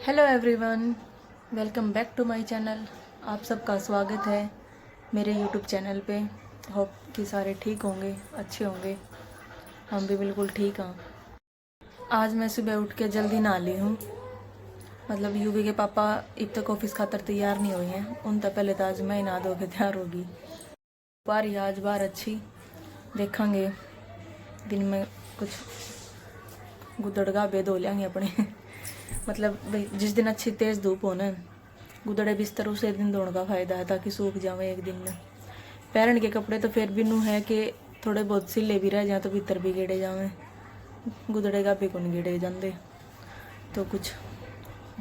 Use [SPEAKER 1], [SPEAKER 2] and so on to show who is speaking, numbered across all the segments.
[SPEAKER 1] Hello everyone, welcome back to my channel. आप सबका स्वागत है मेरे यूट्यूब चैनल पे। होप कि सारे ठीक होंगे, अच्छे होंगे। हम भी बिल्कुल ठीक हैं। आज मैं सुबह उठ के जल्दी नहा ली हूँ। मतलब यूवी के पापा अब तक ऑफिस खातर तैयार नहीं हुए हैं। उन तक पहले तो आज मैं ही नहा धो के तैयार होगी। बारी आज बार अच्छी देखेंगे। दिन में कुछ गुदड़गा बे धो लेंगे अपने मतलब भाई जिस दिन अच्छी तेज़ धूप हो ना, गुदड़े बिस्तर उसे दिन धोने का फ़ायदा है ताकि सूख जावे एक दिन में। पैरन के कपड़े तो फिर भी नू है कि थोड़े बहुत सिले भी रह जाए तो भीतर भी गेड़े जावे, गुदड़े का भी कौन गेड़े जाते। तो कुछ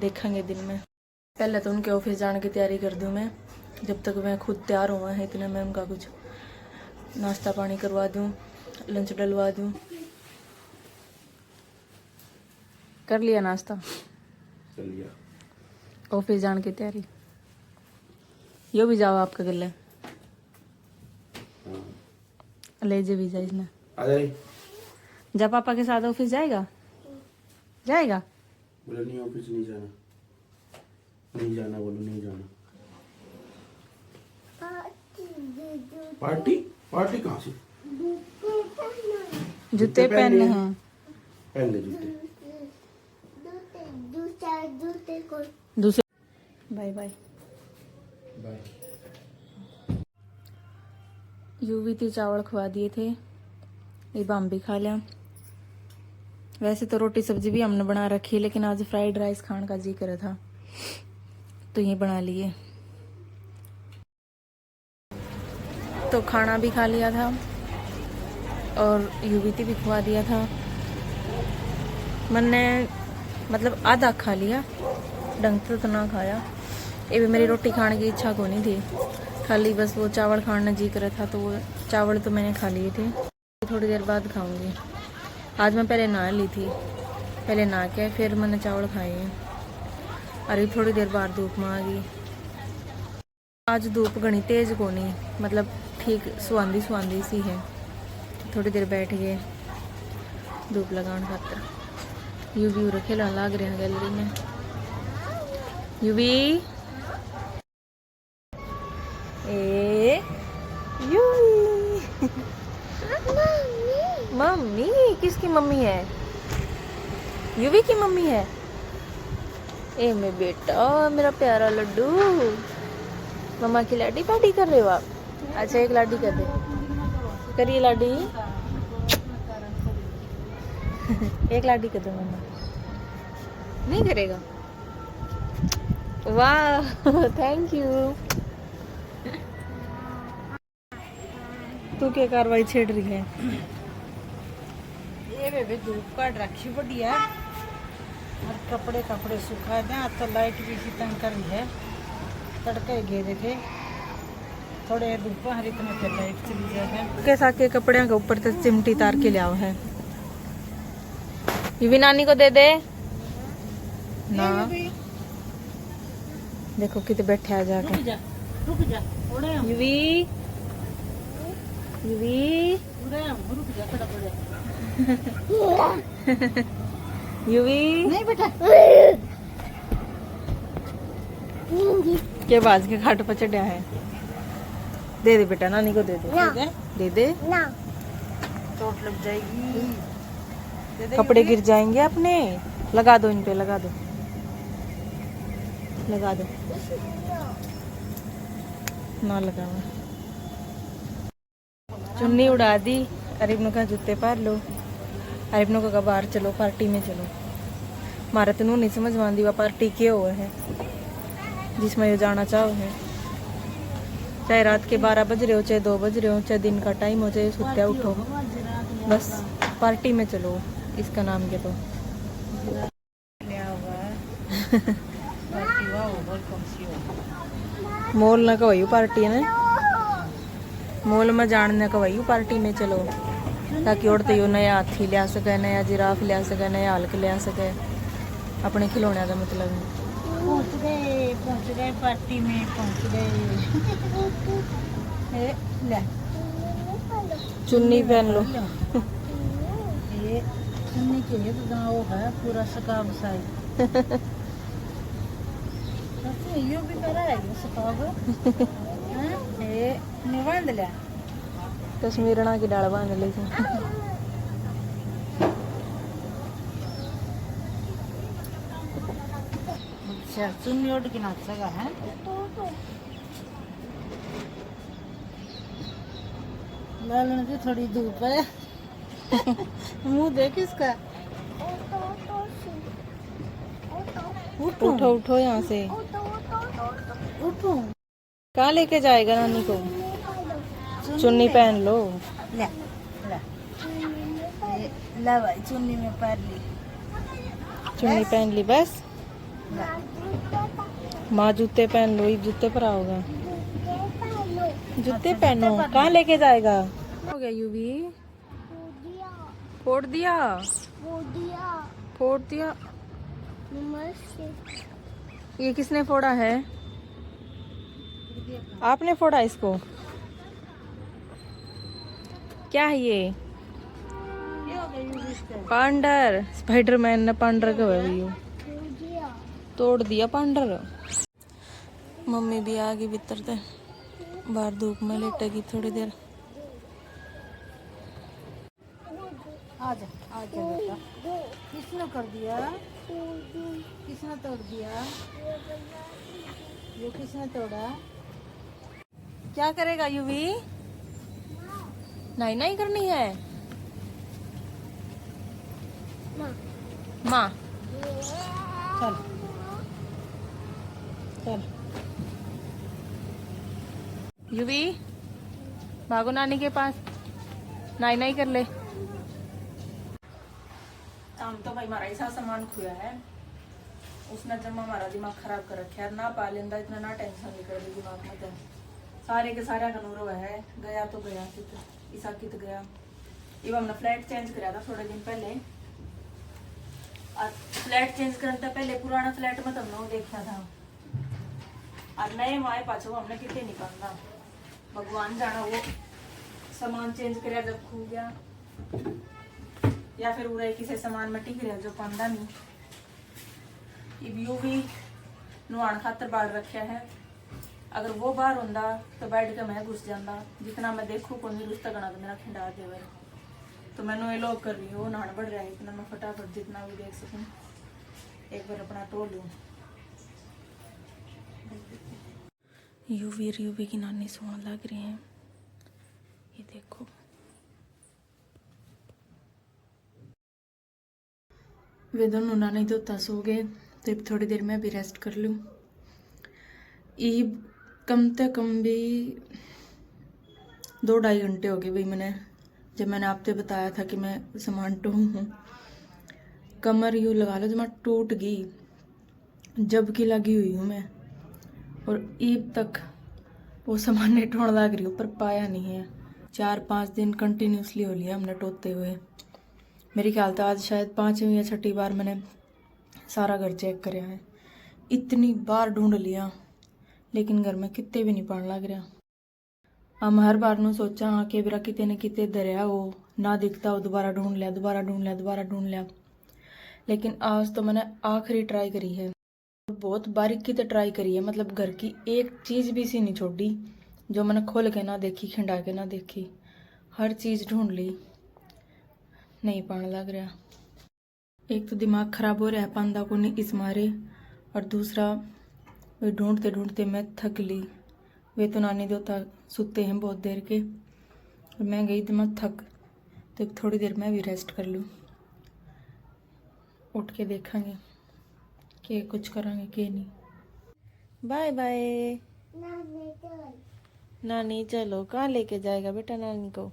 [SPEAKER 1] देखेंगे दिन में। पहले तो उनके ऑफिस जाने की तैयारी कर दूँ मैं। जब तक मैं खुद तैयार हुआ है इतने मैं उनका कुछ नाश्ता पानी करवा दूँ, लंच डलवा दूँ। कर लिया नाश्ता,
[SPEAKER 2] कर लिया।
[SPEAKER 1] ऑफिस जाने की तैयारी। यो भी जाओ आपका गले ले जे भी जाए इसने।
[SPEAKER 2] आ जाए।
[SPEAKER 1] जा पापा के साथ ऑफिस जाएगा।
[SPEAKER 2] बोलो नहीं, ऑफिस नहीं जाना, नहीं जाना, बोलो नहीं जाना। पार्टी पार्टी कहाँ से?
[SPEAKER 1] जूते पहनने हैं।
[SPEAKER 2] पहन ले जूते।
[SPEAKER 1] दूसरे बाय बाय
[SPEAKER 2] बाय।
[SPEAKER 1] यूवी थी चावल खवा दिए थे, ये हम भी खा लिया। वैसे तो रोटी सब्जी भी हमने बना रखी है, लेकिन आज फ्राइड राइस खाने का जी करा था तो ये बना लिए। तो खाना भी खा लिया था और यूवीती भी खवा दिया था। मैंने मतलब आधा खा लिया, ढंग से तो ना खाया। ये भी मेरी रोटी खाने की इच्छा को नहीं थी, खाली बस वो चावल खाने जी कर था तो वो चावल तो मैंने खा लिए थे। थोड़ी देर बाद खाऊंगी। आज मैं पहले नहा ली थी, पहले नहा के फिर मैंने चावल खाए। अरे थोड़ी देर बाद धूप में आ गई। आज धूप घनी तेज को नहीं, मतलब ठीक सुहांदी सुहांदी सी है। थोड़ी देर बैठ गए धूप लगाने खातर। यूवी उरे खेलने लग रहे हैं गैलरी में। यूवी ए यूवी मम्मी किसकी मम्मी है? यूवी की मम्मी है। ए मेरा बेटा, मेरा प्यारा लड्डू। मम्मा की लाडी पार्टी कर रहे हो आप? अच्छा एक लाडी कर दे, करिए लाडी एक लाडी कर दो मम्मा। नहीं करेगा? वाह थैंक यू। तू क्या कार्रवाई छेड़ रही है?
[SPEAKER 3] ये बेबे धूप काट रखी बढ़िया और कपड़े सुखा दें। आज तो लाइट भी इसी तंग कर रही है, तड़के गे देखे थोड़े धूप हर इतने पे लाइट चली जाए।
[SPEAKER 1] कैसा के कपड़े के ऊपर तक चिमटी तार के लिया है। ये भी नानी को दे दे ना। देखो कितने बैठे आ जाके।
[SPEAKER 3] रुक जा
[SPEAKER 1] यूवी यूवी
[SPEAKER 3] रुक जा खड़ा पड़े।
[SPEAKER 1] यूवी
[SPEAKER 3] नहीं बेटा
[SPEAKER 1] के बाज के खाट पर चढ़ा है। दे दे बेटा, नानी को दे दे। दे दे
[SPEAKER 3] ना, चोट लग जाएगी। दे दे
[SPEAKER 1] कपड़े गिर जाएंगे अपने। लगा दो इन पे, लगा दो लगा दो ना लगा। चुन्नी उड़ा दी। अरिबनो का जूते पार लो। अरिबनो का बाहर चलो, पार्टी में चलो। मारा तेनू नहीं समझ में आती पार्टी क्या हुआ है जिसमें ये जाना चाहो है। चाहे रात के 12 बज रहे हो, चाहे 2 बज रहे हो, चाहे दिन का टाइम हो, चाहे सुत्या उठो, बस पार्टी में चलो। इसका नाम क्या तो
[SPEAKER 3] लिया हुआ है पार्टी। वाह वेलकम सी हो।
[SPEAKER 1] मॉल ना कवायू पार्टी ने, मॉल में जानने कवायू पार्टी में चलो ताकि औरतें यो नया हाथी लिया सके, नया जिराफ लिया सके, नया हल्क लिया सके। अपने खिलौने का मतलब है।
[SPEAKER 3] पहुंच गए पार्टी में, पहुंच गए। ले
[SPEAKER 1] चुन्नी पहन लो।
[SPEAKER 3] ये चुन्नी के लिए तो गाँव है पूरा सकाब साई। यो भी करा है ये सुखाव हैं ये निवांद ले
[SPEAKER 1] कश्मीरणा की डाल बांध ली थी।
[SPEAKER 3] अच्छा चुन्नी ओढ़ के नाच लगा है लालन की थोड़ी धूप है मुंह देख इसका
[SPEAKER 1] उठो उठो यहाँ से।
[SPEAKER 3] उठो
[SPEAKER 1] कहाँ लेके जाएगा नानी को? चुन्नी पहन लो।
[SPEAKER 3] ले ले ला भाई चुन्नी में पैर ली
[SPEAKER 1] चुन्नी पहन ली बस।
[SPEAKER 3] ले।
[SPEAKER 1] माँ जूते पहन लो, ये जूते पर आओगा। जूते पहनो। कहाँ लेके जाएगा? हो गया यूवी? फोड़ दिया फोड़ दिया। ये किसने फोड़ा है? आपने फोड़ा इसको? क्या है ये? पांडर। स्पाइडरमैन ने पांडर का तोड़ दिया पांडर। मम्मी भी आ गई भीतर से, बाहर धूप में लेटेगी थोड़ी देर।
[SPEAKER 3] आजा आजा बेटा किसने कर दिया किसने तोड़ दिया ये किसने तोड़ा
[SPEAKER 1] क्या करेगा यूवी? नहीं नहीं करनी है माँ।
[SPEAKER 3] चल चल
[SPEAKER 1] यूवी भागो नानी के पास, नहीं नहीं कर ले। हम तो भाई हमारा ऐसा सामान खोया है, उसने जब हमारा दिमाग खराब कर रखा है। ना पा लेंदा इतना, ना टेंशन निकल रही दिमाग में। तो सारे के सारा कनूरो है, गया तो गया कित ईसा कित गया। ये हमने फ्लैट चेंज कराया था थोड़े दिन पहले, और फ्लैट चेंज करने से पहले पुराना फ्लैट में तुमने देखा था, और नए माए पाछो हमने कितने निकालना। भगवान जाना वो सामान चेंज कराया जब खो गया, या फिर उरे किसी सामान में टिक रहा जो पांदा नहीं। इब भी नुआण खातर बाढ़ रखा है। अगर वो बाहर होंदा तो बैठ के मैं घुस जाता। जितना मैं देखू को नहीं रुस्ता गना मेरा खिंडा देवे। तो मैंने ये लोग कर रही हूँ, नहान बढ़ रहा है इतना, मैं फटाफट जितना भी देख सकूँ एक बार अपना टो लूँ। यूवी की नानी सोने लग रही है, ये देखो। वे दोनों नानी धोता सो गए, तो अब थोड़ी देर में भी रेस्ट कर लूँ। ईब कम से कम भी 2-2.5 घंटे हो गए भाई मैंने, जब मैंने आपसे बताया था कि मैं सामान टोहूँ हूँ। कमर यूँ लगा लो जो मैं टूट गई, जब की लगी हुई हूँ मैं, और ईब तक वो सामान नहीं टोड़ लग रही हूँ, पर पाया नहीं है। 4-5 दिन कंटिन्यूसली हो लिया हमने टोते हुए। मेरी ख्याल था आज शायद 5वीं या 6ठी बार मैंने सारा घर चेक कराया है। इतनी बार ढूंढ लिया, लेकिन घर में कितने भी नहीं पान लग रहा। हम हर बार नू सोचा हाँ कि मेरा कितने न कितने दरिया हो ना दिखता हो, दोबारा ढूंढ लिया, दोबारा ढूंढ लिया, दोबारा ढूंढ लिया। लेकिन आज तो मैंने आखिरी ट्राई करी है, बहुत बारीकी से ट्राई करी है। मतलब घर की एक चीज़ भी सी नहीं छोड़ी जो मैंने खोल के ना देखी, खिंडा के ना देखी। हर चीज़ ढूंढ ली, नहीं पान लग रहा। एक तो दिमाग खराब हो रहा है पांदा को नहीं इस मारे, और दूसरा वे ढूंढते ढूंढते मैं थक ली। वे तो नानी दोता सुते हैं बहुत देर के, और मैं गई तो मैं थक। तो थोड़ी देर मैं भी रेस्ट कर लूँ, उठ के देखेंगे कि कुछ करेंगे कि नहीं। बाय बाय नानी। चलो कहाँ लेके जाएगा बेटा नानी को?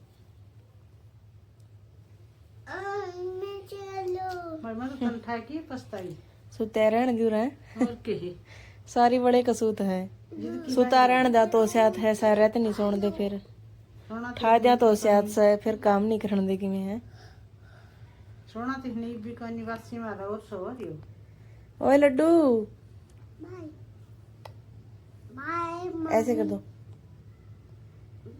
[SPEAKER 1] सुते रहने दू रहे सारी बड़े कसूत है। सुता रहने दा तो सियात है, सारे रहते नहीं सोने दे, फिर ठा दिया तो सियात से फिर काम नहीं करने दे कि मैं है
[SPEAKER 3] सोना तो नहीं भी का निवासी में रहो सो रियो।
[SPEAKER 1] ओए लड्डू
[SPEAKER 4] बाय
[SPEAKER 1] ऐसे कर दो।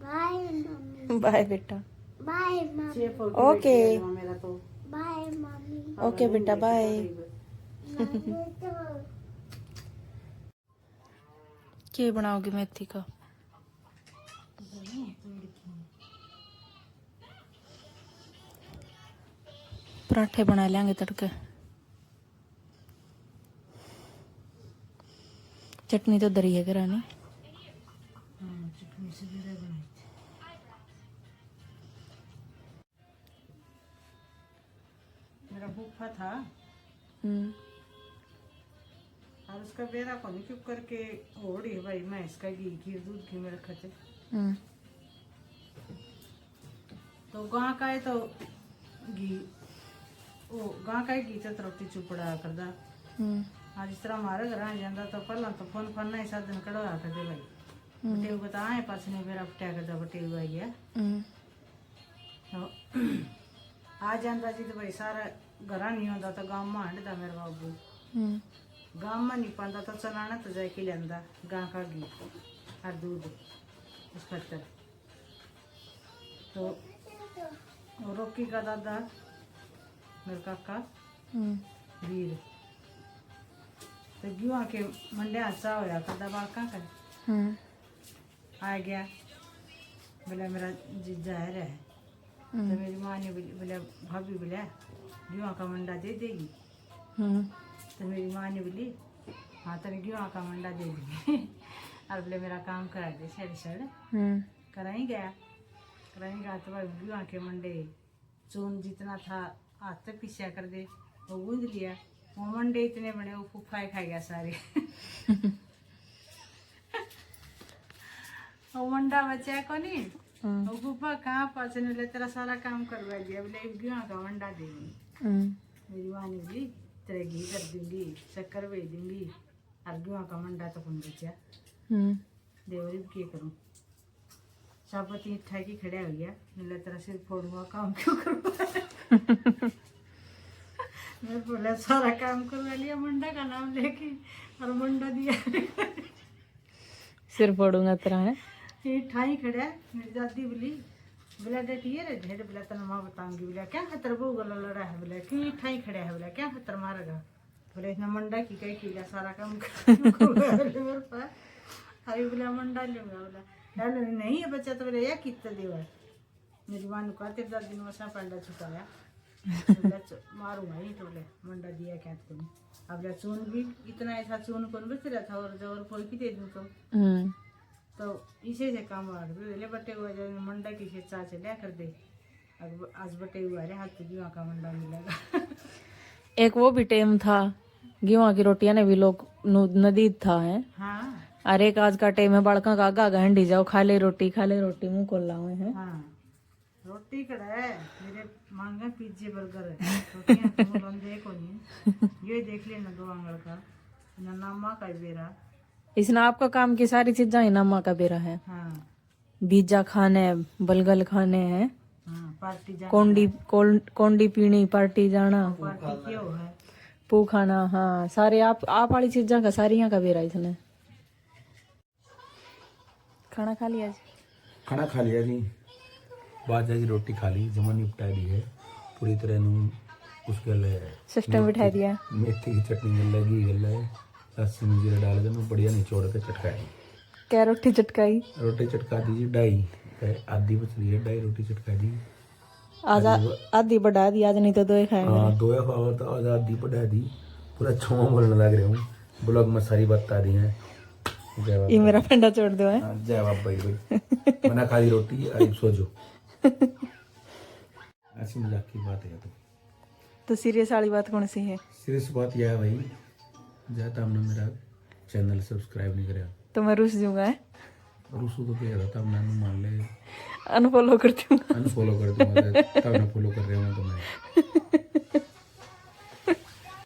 [SPEAKER 4] बाय
[SPEAKER 1] बाय बेटा।
[SPEAKER 4] बाय मम्मी
[SPEAKER 1] ओके
[SPEAKER 3] मेरा तो
[SPEAKER 4] बाय मम्मी
[SPEAKER 1] ओके बेटा बाय। क्या बनाओगे मेथी का? पराठे बना लेंगे तड़के। चटनी तो दरी है करानी।
[SPEAKER 3] चटनी से भी बनाई थी। मेरा फूफा था और उसका बेरा को नहीं चुप करके ओढ़ी है भाई, मैं इसका घी खीर दूध घी में रखा थे। तो गाँ का है तो घी, वो गाँ का ही घी तो रोटी चुपड़ा करदा। आज जिस तरह हमारे घर आ जाता तो पहला तो फोन फन ही साधन कड़वा कर दे भाई, बटे को तो आए पास ने बेरा फटिया करदा, बटे हुआ गया तो आ जाता जी तो भाई सारा घर नहीं होता तो गाँव में हंडदा मेरे बाबू, गाँव में नहीं पाता तो चलाना तो जाके लिया गाँ का घी और दूध उस पत्थर। तो रोकी का दादा मेरे काका वीर तो क्यों के मंडे अच्छा होया कदा बाका कर आ गया, बोला मेरा जीजा है रहे तो मेरी माँ ने बोला भाभी बोला क्यों का मंडा दे देगी, तो मेरी माँ ने बोली हाँ तेरे क्यों का मंडा दे देगी और बोले मेरा काम करा दे सड़ सड़ कराई गया तो भाई क्यों के मंडे चून जितना था हाथ तक पीछा कर दे वो गूंद लिया, वो मंडे इतने बड़े वो फूफाए खा गया सारे वो मंडा बचा को नहीं, वो फूफा कहाँ पास ने तेरा सारा काम करवा दिया, बोले क्यों का मंडा देगी। मेरी माँ ने बोली तेरे घी कर दूंगी शक्कर भेज दूंगी और क्यों का मंडा तो कौन बचा देवरी क्या करूँ, सापति ठाकी खड़ा हो गया, मिला तेरा सिर फोड़ूंगा काम क्यों करवा मैं बोला सारा काम करवा लिया मंडा का नाम लेके और मंडा दिया
[SPEAKER 1] सिर फोड़ूंगा तेरा है
[SPEAKER 3] ये ठाई खड़ा मेरी दादी बोली बोला डटी है रे ढेर, बोला तेना माँ बताऊंगी, बोला क्या खतर वो गला लड़ा है, बोला क्यों ठाई खड़ा है, बोला क्या खतर मारेगा, बोला इतना मंडा की कहीं किया सारा काम मेरे पास अरे बोला मंडा लूंगा, बोला नहीं है बच्चा तो बोला या कितना देवा। मेरी माँ ने कहा तेरे दादी ने वैसा पंडा छुपाया मारूंगा ही, तो बोले मंडा दिया क्या तुम, अब चून भी इतना ऐसा चून कौन बच रहा था और जो और कोई भी दे दूँ तो इसे से काम आ गए बटे हुआ जो मंडा की से चा चलिया कर दे, अब आज बटे हुआ रे हाथ गेहूँ का मंडा मिलेगा
[SPEAKER 1] एक वो भी टाइम था गेहूं की रोटियां ने भी लोग नदी था है।
[SPEAKER 3] हाँ
[SPEAKER 1] और एक आज का टाइम है बड़का का आगा हंडी जाओ खा ले रोटी मुंह खोल लावे हैं।
[SPEAKER 3] हाँ रोटी कड़ा है मेरे मांगा पिज्जे बर्गर है रोटियां तो बंदे को नहीं ये देख लेना दो आंगल का ना नामा का बेरा
[SPEAKER 1] इसने आपका काम की सारी चीजें इनामा का बेरा है।
[SPEAKER 3] हाँ
[SPEAKER 1] बीजा खाने बलगल खाने हैं,
[SPEAKER 3] हाँ पार्टी जाना
[SPEAKER 1] कोंडी पीनी पार्टी जाना
[SPEAKER 3] पार्टी क्यों है
[SPEAKER 1] पू खाना, हाँ सारे आप वाली चीजा का सारियां का बेरा इसने। खाना खा लिया जी?
[SPEAKER 2] खाना खा लिया जी, बाजा की रोटी खा ली, जमा निपटा दी है पूरी तरह नू उसके लिए
[SPEAKER 1] सिस्टम बिठा दिया,
[SPEAKER 2] मेथी की चटनी गल है घी गल है लस्सी में जीरा डाल के बढ़िया निचोड़ के चटकाई।
[SPEAKER 1] क्या रोटी चटकाई?
[SPEAKER 2] रोटी चटका दीजिए ढाई आधी बच रही है, ढाई रोटी चटका दी
[SPEAKER 1] आज आधी बढ़ा दी, आज नहीं तो दो ही खाएंगे।
[SPEAKER 2] हाँ दो खाओ तो आज आधी बढ़ा दी, पूरा छुआ बोलने लग रहे हूँ, ब्लॉग में सारी बता दी है।
[SPEAKER 1] ये मेरा फंडा छोड़ दो है।
[SPEAKER 2] जय बाप भाई भाई मना खा दी रोटी अरे सो जो ऐसी मजाक की बात है।
[SPEAKER 1] तो सीरियस वाली बात कौन सी है?
[SPEAKER 2] सीरियस बात यह है भाई जाता हमने मेरा चैनल सब्सक्राइब नहीं कराया
[SPEAKER 1] तो मैं रुस जाऊंगा है,
[SPEAKER 2] रूसू तो कह रहा था मैंने मान ले
[SPEAKER 1] अनफॉलो करती हूँ
[SPEAKER 2] अनफॉलो कर दूंगा तब ना फॉलो कर रहे हो तो मैं